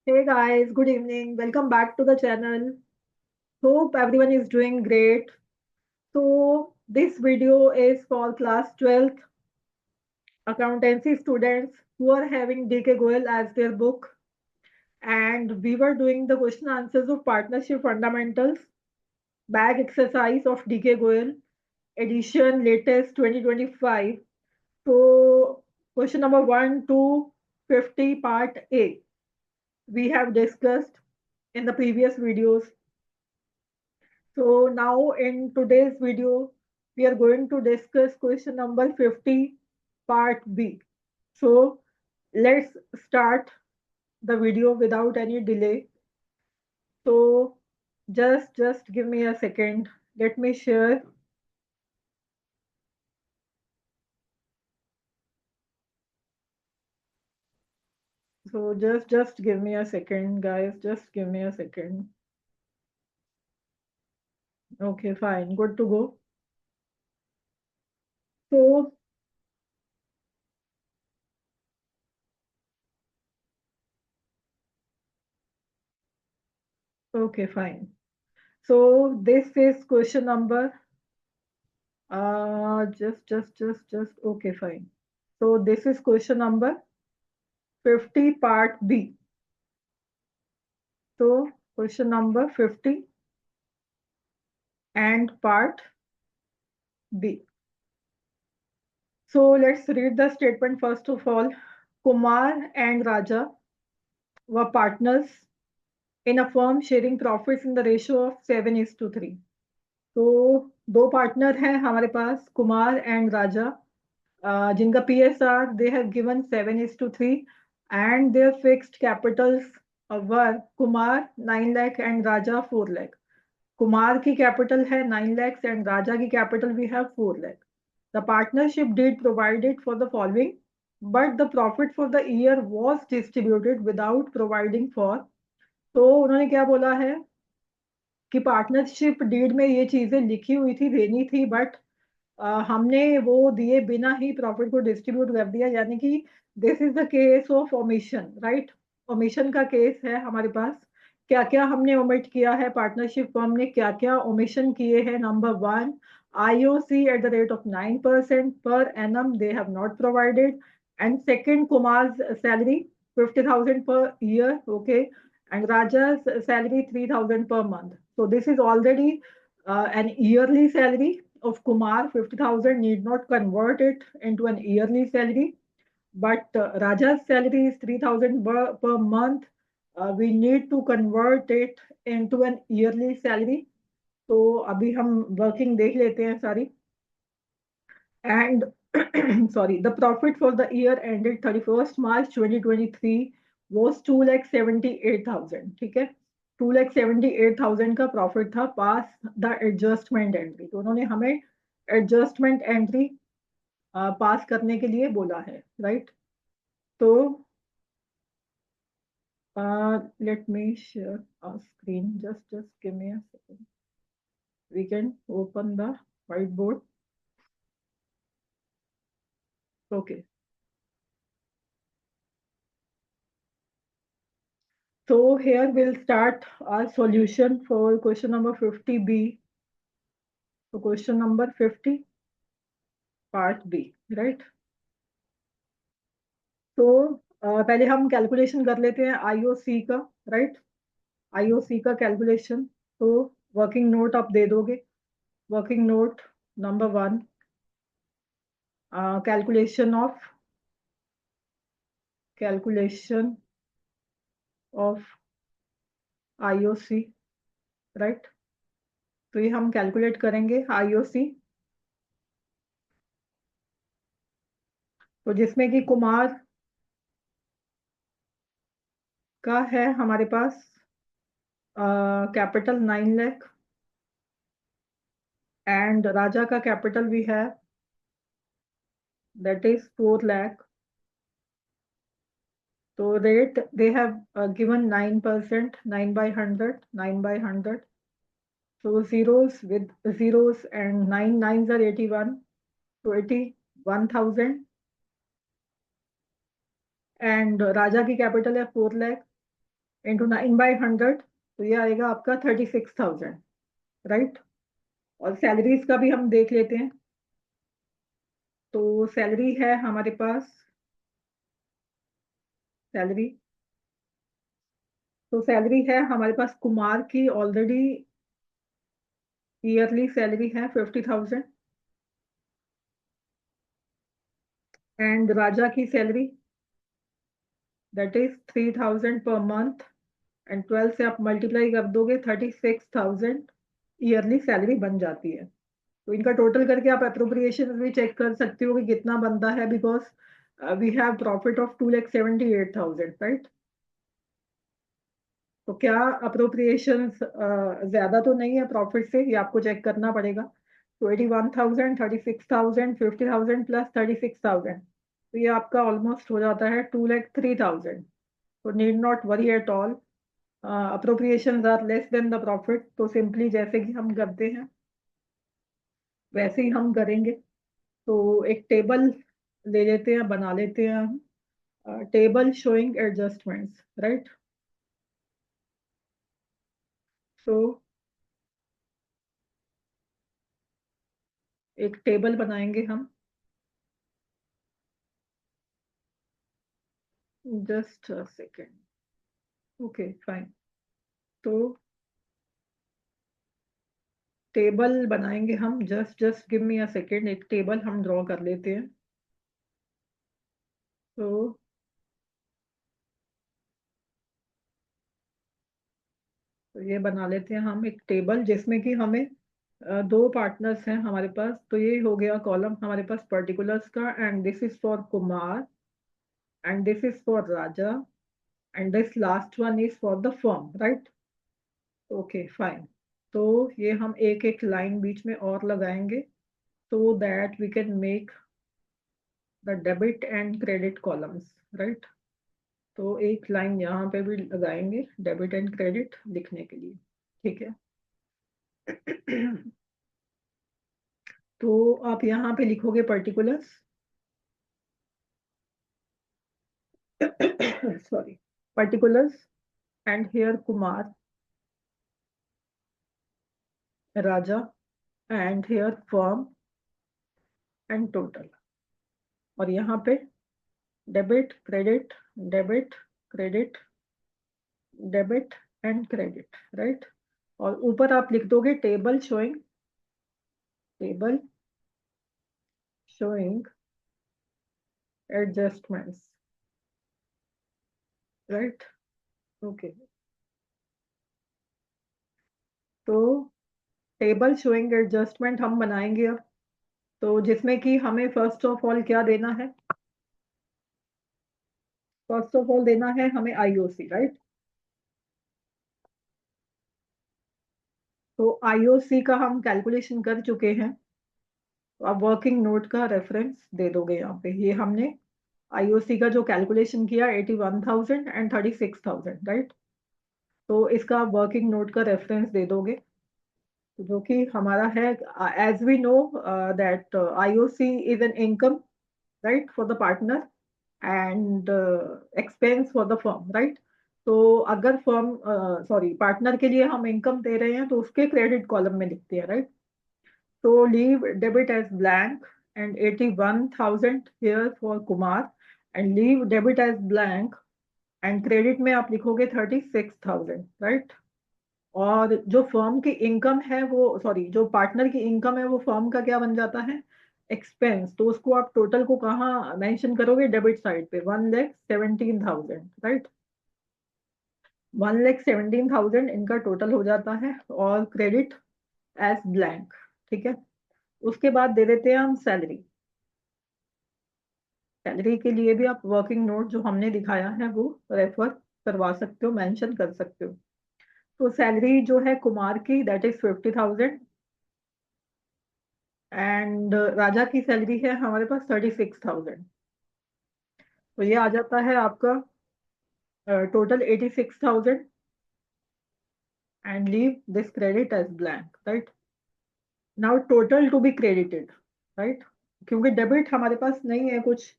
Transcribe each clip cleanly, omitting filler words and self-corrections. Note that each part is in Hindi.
Hey guys, good evening. Welcome back to the channel. Hope everyone is doing great. So, this video is for class 12th accountancy students who are having DK Goel as their book. And we were doing the question answers of Partnership Fundamentals, bag exercise of DK Goel, edition latest 2025. So, question number 1 to 50, part A. We have discussed in the previous videos. So now in today's video, we are going to discuss question number 50, part B. So let's start the video without any delay. So just give me a second. Let me share. So just give me a second, guys. Just give me a second. Okay, fine. Good to go. So okay, fine. So this is question number just okay, fine. So this is question number 50, part B. So question number 50 and part B. So let's read the statement first of all. Kumar and Raja were partners in a firm sharing profits in the ratio of 7:3. तो दो पार्टनर हैं हमारे पास कुमार एंड राजा जिनका PSR they have given 7:3 and their fixed capitals were Kumar 9 lakh and Raja 4 lakh. Kumar की कैपिटल है 9 lakhs and राजा की capital we have 4 lakh. The partnership did provided for the following, but the profit for the year was distributed without providing for. तो उन्होंने क्या बोला है कि पार्टनरशिप डीड में ये चीजें लिखी हुई थी, देनी थी, बट हमने वो दिए बिना ही प्रॉफिट को डिस्ट्रीब्यूट कर दिया, यानी कि this is the case of omission, right? Omission का केस है हमारे पास. क्या क्या हमने ओमिट किया है, पार्टनरशिप फर्म ने क्या क्या ओमिशन किए हैं? Number one, IOC at the rate of 9% per annum they have not provided. And second, Kumar's salary 50,000 per year, okay, and Raja's salary 3,000 per month. So this is already an yearly salary of Kumar. 50,000 need not convert it into an yearly salary, but Raja's salary is 3,000 per month. We need to convert it into an yearly salary. तो अभी हम वर्किंग देख लेते हैं सारी. And sorry, the profit for the year ended 31st March 2023 was 2,78,000. ठीक है, 2,78,000 का प्रॉफिट था पास द एडजस्टमेंट एंट्री. तो उन्होंने हमें एडजस्टमेंट एंट्री पास करने के लिए बोला है, राइट? तो let me share a screen. Just give me a second. We can open the whiteboard. Okay. So here we'll start our solution for question number 50B. So question number 50, part B, right? तो पहले हम कैलकुलेशन कर लेते हैं IOC का, राइट? IOC का कैलकुलेशन. तो वर्किंग नोट आप दे दोगे. Working note number one, calculation of IOC, right? तो ये हम कैलकुलेट करेंगे IOC. तो जिसमें कि कुमार का है हमारे पास capital 9 lakh and Raja ka capital we have, that is 4 lakh. So rate they have given 9%, 9 by 100, 9 by 100. So zeros with zeros and 9 nines are 81, so 81,000. And Raja ki capital है 4 lakh इंटू 9/100, तो ये आएगा आपका 36,000, राइट। और सैलरीज का भी हम देख लेते हैं। तो सैलरी है हमारे पास, सैलरी, तो सैलरी है हमारे पास कुमार की ऑलरेडी ईयरली सैलरी है 50,000, एंड राजा की salary that is 3,000 per month, and 12 से आप मल्टीप्लाई कर दोगे 36,000 ईयरली सैलरी बन जाती है। तो इनका टोटल करके आप अप्रोप्रिएशन भी चेक कर सकते हो कि कितना बनता है, because we have profit of 2,78,000, right. तो क्या अप्रोप्रिएशन ज्यादा तो नहीं है प्रॉफिट से, ये आपको चेक करना पड़ेगा। तो 81,000, 36,000, 50,000 प्लस 36,000, तो ये आपका ऑलमोस्ट हो जाता है 2,03,000। तो need not worry at all, appropriation are less than the profit. तो सिंपली जैसे कि हम करते हैं वैसे ही हम करेंगे। तो एक टेबल ले लेते हैं, बना लेते हैं हम, टेबल शोइंग एडजस्टमेंट्स, राइट। तो एक टेबल बनाएंगे हम, just a second, okay fine. तो टेबल बनाएंगे हम, just just give me a second, एक टेबल हम ड्रॉ कर लेते हैं। तो ये बना लेते हैं हम एक टेबल जिसमें कि हमें दो पार्टनर्स हैं हमारे पास। तो ये हो गया कॉलम हमारे पास पर्टिकुलर्स का, and this is for Kumar, and this is for Raja, and this last one is for the firm, right. Okay fine. तो ये हम एक एक लाइन बीच में और लगाएंगे, so that we can make the debit and credit columns, right। तो एक लाइन यहाँ पे भी लगाएंगे डेबिट एंड क्रेडिट लिखने के लिए, ठीक है। तो आप यहाँ पे लिखोगे particulars, sorry, particulars, and here Kumar, Raja, and here firm and total. और यहाँ पे debit credit, debit credit, debit and credit, right. और ऊपर आप लिख दोगे table showing, table showing adjustments, right। okay। तो टेबल शोइंग एडजस्टमेंट हम बनाएंगे अब। तो जिसमें कि हमें फर्स्ट ऑफ ऑल क्या देना है, फर्स्ट ऑफ ऑल देना है हमें आईओसी, राइट। तो आईओसी का हम कैलकुलेशन कर चुके हैं, तो आप वर्किंग नोट का रेफरेंस दे दोगे यहाँ पे। ये हमने आईओसी का जो कैलकुलेशन किया 81,000 एंड 36,000, राइट। तो इसका आप वर्किंग नोट का रेफरेंस दे दोगे, जो कि हमारा है, as we know that IOC is an income, right, for the partner, and expense for the firm, right. तो अगर फर्म, सॉरी, पार्टनर के लिए हम इनकम दे रहे हैं तो उसके क्रेडिट कॉलम में लिखते हैं, राइट। तो leave debit as blank and 81,000 here for Kumar, and leave debit as blank, and credit में आप लिखोगे 36,000, राइट। और जो फर्म की इनकम है वो, सॉरी, जो पार्टनर की इनकम है वो फर्म का क्या बन जाता है, एक्सपेंस। तो उसको आप टोटल को कहाँ मेंशन करोगे, डेबिट साइड पे, 1,17,000, राइट। 1,17,000 इनका टोटल हो जाता है, और क्रेडिट एज ब्लैंक, ठीक है। उसके बाद दे देते हैं हम सैलरी। सैलरी के लिए भी आप वर्किंग नोट जो हमने दिखाया है वो रेफर करवा सकते हो, मेंशन कर सकते हो। तो सैलरी जो है कुमार की दैट इज 50,000, एंड राजा की सैलरी है हमारे पास 36,000। तो ये आ जाता है आपका total 86,000, and leave this credit as blank, right. Now total to be credited, right, क्योंकि डेबिट हमारे पास नहीं है कुछ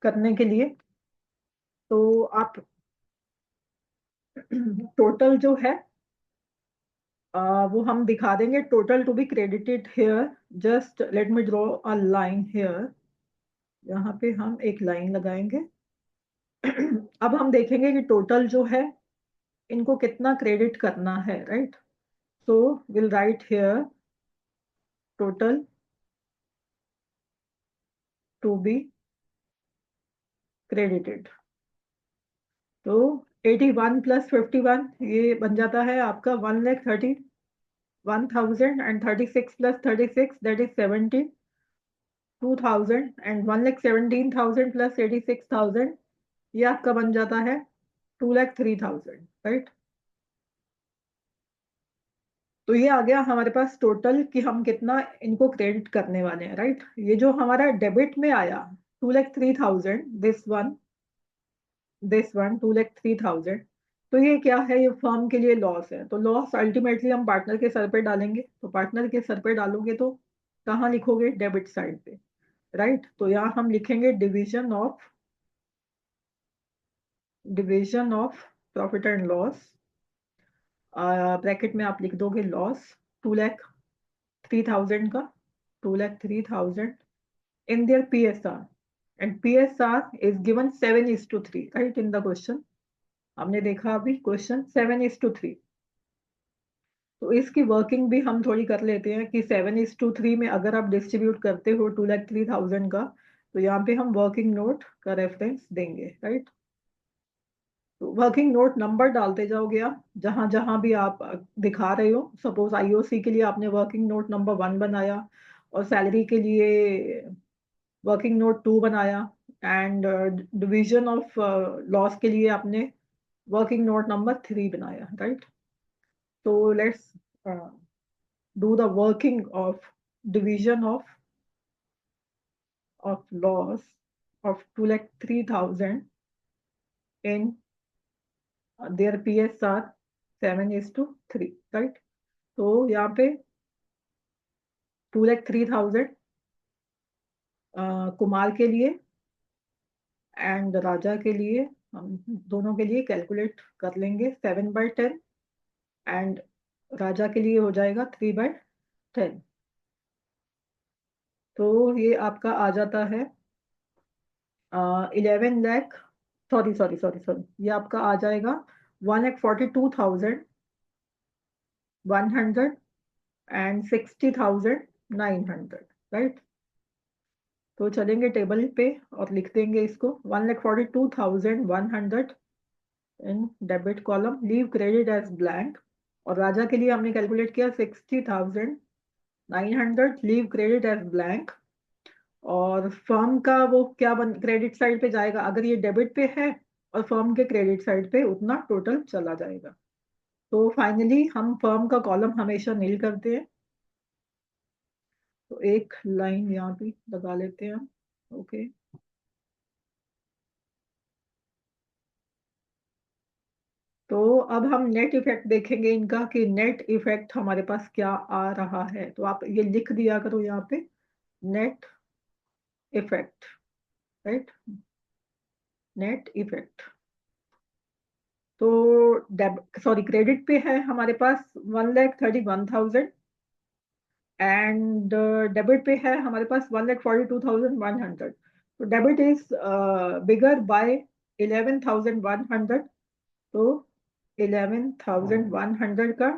करने के लिए। तो आप टोटल जो है वो हम दिखा देंगे, total to be credited here. Just let me draw a line here. यहाँ पे हम एक लाइन लगाएंगे। अब हम देखेंगे कि टोटल जो है इनको कितना क्रेडिट करना है, right. So will write here total to be credited. तो 81 प्लस 51 ये बन जाता है आपका 1,30,1,036 plus 36 that is 72,000 and 1,17,000 plus 86,000 ये आपका बन जाता है 2,03,000, राइट। तो ये आ गया हमारे पास टोटल कि हम कितना इनको क्रेडिट करने वाले हैं, राइट। ये जो हमारा डेबिट में आया 2,03,000, दिस वन 2,03,000, तो ये क्या है, ये फर्म के लिए लॉस है। तो लॉस अल्टीमेटली हम पार्टनर के सर पे डालेंगे। तो पार्टनर के सर पे डालोगे तो कहाँ लिखोगे, डेबिट साइड पे, राइट। तो यहाँ हम लिखेंगे division of profit and loss. Bracket में आप लिख दोगे लॉस 2,03,000 का, 2,03,000 in their PSR, and PSR is given 7:3, right, in the question। हमने देखा अभी क्वेश्चन 7:3। तो इसकी वर्किंग भी हम थोड़ी कर लेते हैं कि 7:3 में अगर आप डिस्ट्रीब्यूट करते हो 2,03,000 का, तो यहाँ पे हम वर्किंग नोट का रेफरेंस देंगे, राइट। तो वर्किंग नोट नंबर डालते जाओगे आप जहां जहां भी आप दिखा रहे हो। सपोज आईओसी के लिए आपने वर्किंग नोट नंबर 1 बनाया, और सैलरी के लिए वर्किंग नोट 2 बनाया, एंड डिवीजन ऑफ लॉस के लिए आपने वर्किंग नोट नंबर 3 बनाया, राइट। तो let's do the working of division of loss of 2,03,000 in their PSR 7:3, right. तो यहाँ पे 2,03,000 कुमार के लिए एंड राजा के लिए, हम दोनों के लिए कैलकुलेट कर लेंगे 7/10, एंड राजा के लिए हो जाएगा 3/10। तो ये आपका आ जाता है 11 lakh, sorry sorry sorry sorry, ये आपका आ जाएगा 1,42,160,900, राइट। तो चलेंगे टेबल पे और लिख देंगे इसको 1,42,100 in debit column, leave credit as blank. और राजा के लिए हमने कैलकुलेट किया 60,900, लीव क्रेडिट एज ब्लैंक। और फर्म का वो क्या क्रेडिट साइड पे जाएगा, अगर ये डेबिट पे है और फर्म के क्रेडिट साइड पे उतना टोटल चला जाएगा। तो फाइनली हम फर्म का कॉलम हमेशा नील करते हैं। तो एक लाइन यहाँ पे लगा लेते हैं हम, ओके। तो अब हम नेट इफेक्ट देखेंगे इनका कि नेट इफेक्ट हमारे पास क्या आ रहा है। तो आप ये लिख दिया करो यहाँ पे, net effect, right, net effect. तो सॉरी, क्रेडिट पे है हमारे पास 1,31,000, एंड डेबिट पे है हमारे पास 1,42,100। तो डेबिट इज बिगर बाय 11,100। तो 11,100 का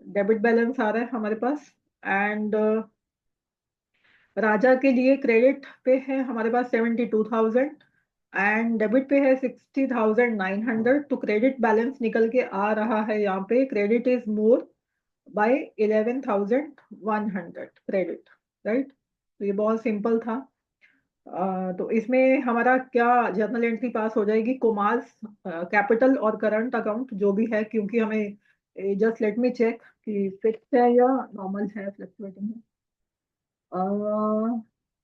डेबिट बैलेंस आ रहा है हमारे पास। एंड राजा के लिए क्रेडिट पे है हमारे पास 72,000, एंड डेबिट पे है 60,900। तो क्रेडिट बैलेंस निकल के आ रहा है यहाँ पे, credit is more by 11,100 credit, right. तो ये बहुत सिंपल था। तो इसमें हमारा क्या जर्नल एंट्री पास हो जाएगी, कुमार्स कैपिटल और करंट अकाउंट जो भी है, क्योंकि हमें जस्ट लेट मी चेक कि फिक्स है या नॉर्मल है, फ्लक्चुएटिंग है।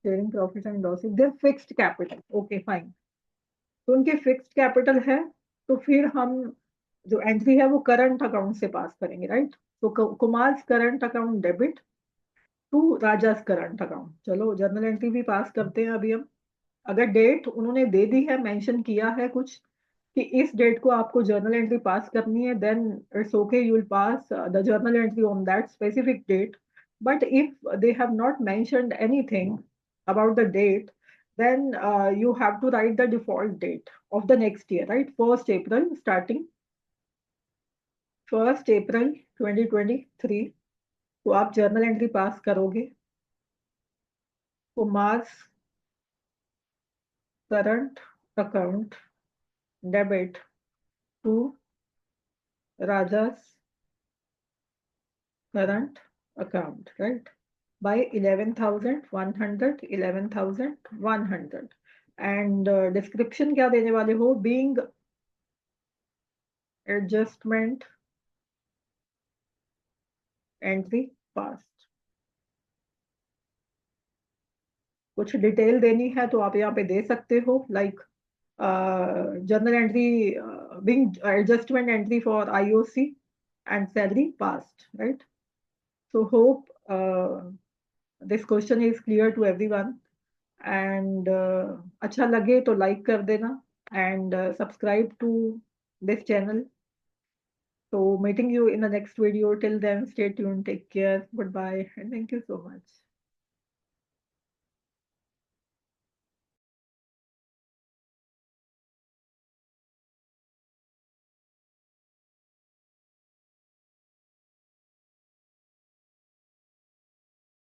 Sharing profit and losses, their fixed capital, okay fine. तो उनके फिक्स्ड कैपिटल है, तो फिर हम जो एंट्री है वो करंट अकाउंट से पास करेंगे, राइट। तो Kumar current account debit to Raja's current account. चलो जर्नल एंट्री भी पास करते हैं अभी हम। अगर डेट उन्होंने दे दी है, मेंशन किया है कुछ कि इस डेट को आपको जर्नल एंट्री पास करनी है, then it's okay, you will pass the journal entry on that specific date. But if they have not mentioned anything about the date, then you have to write the default date of the next year, right? 1st April, starting 1st April 2023. तो आप जर्नल एंट्री पास करोगे. Kumar's current account debit to Raja's current account, right? By 11,100, 11,100. And description क्या देने वाले हो? Being adjustment entry passed. कुछ डिटेल देनी है तो आप यहाँ पे दे सकते हो, like journal entry, being adjustment entry for IOC and salary passed, right? So hope this question is clear to everyone. And अच्छा लगे तो like कर देना and subscribe to this channel. So meeting you in the next video. Till then, stay tuned, take care, goodbye, and thank you so much.